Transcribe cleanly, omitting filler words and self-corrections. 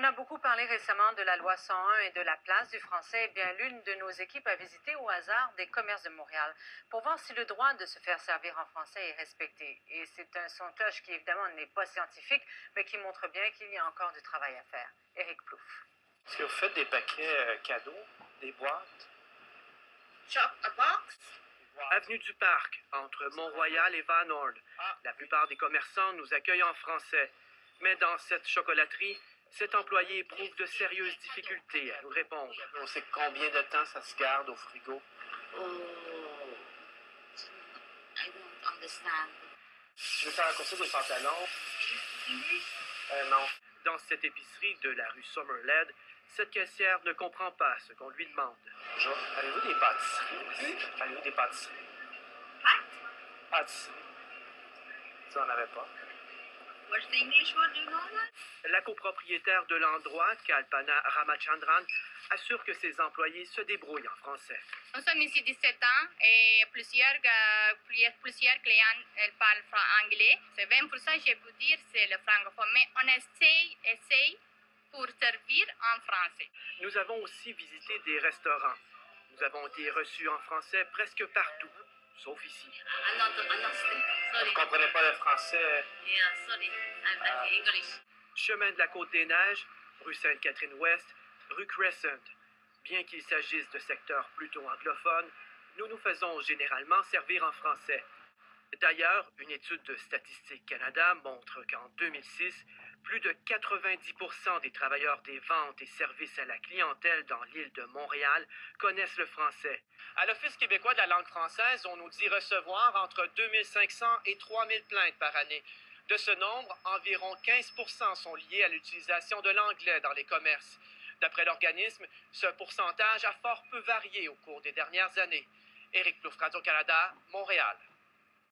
On a beaucoup parlé récemment de la loi 101 et de la place du français. Eh bien, l'une de nos équipes a visité au hasard des commerces de Montréal pour voir si le droit de se faire servir en français est respecté. Et c'est un sondage qui, évidemment, n'est pas scientifique, mais qui montre bien qu'il y a encore du travail à faire. Éric Plouffe. Est-ce que vous faites des paquets cadeaux, des boîtes? Shop a box? Avenue du Parc, entre Mont-Royal et Van Horn. La plupart des commerçants nous accueillent en français. Mais dans cette chocolaterie, cet employé éprouve de sérieuses difficultés à nous répondre. On sait combien de temps ça se garde au frigo? Oh, I don't understand. Je veux faire raccourcir des pantalons. Non. Dans cette épicerie de la rue Summerled, cette caissière ne comprend pas ce qu'on lui demande. Bonjour. Avez-vous des pâtisseries? Avez-vous des pâtisseries? Pâtisseries. Ça, on n'avait pas. What's the English word, do you know that? La copropriétaire de l'endroit, Kalpana Ramachandran, assure que ses employés se débrouillent en français. Nous sommes ici 17 ans et plusieurs clients parlent anglais. C'est 20%, je peux dire, c'est le francophone. Mais on essaye pour servir en français. Nous avons aussi visité des restaurants. Nous avons été reçus en français presque partout, sauf ici. I'm not understand. Vous Sorry. ne comprenez pas le français? Yeah, sorry. I'm English. Chemin de la Côte-des-Neiges, rue Sainte-Catherine-Ouest, rue Crescent. Bien qu'il s'agisse de secteurs plutôt anglophones, nous nous faisons généralement servir en français. D'ailleurs, une étude de Statistique Canada montre qu'en 2006, plus de 90% des travailleurs des ventes et services à la clientèle dans l'île de Montréal connaissent le français. À l'Office québécois de la langue française, on nous dit recevoir entre 2500 et 3000 plaintes par année. De ce nombre, environ 15% sont liés à l'utilisation de l'anglais dans les commerces. D'après l'organisme, ce pourcentage a fort peu varié au cours des dernières années. Éric Plouffe, Radio-Canada, Montréal.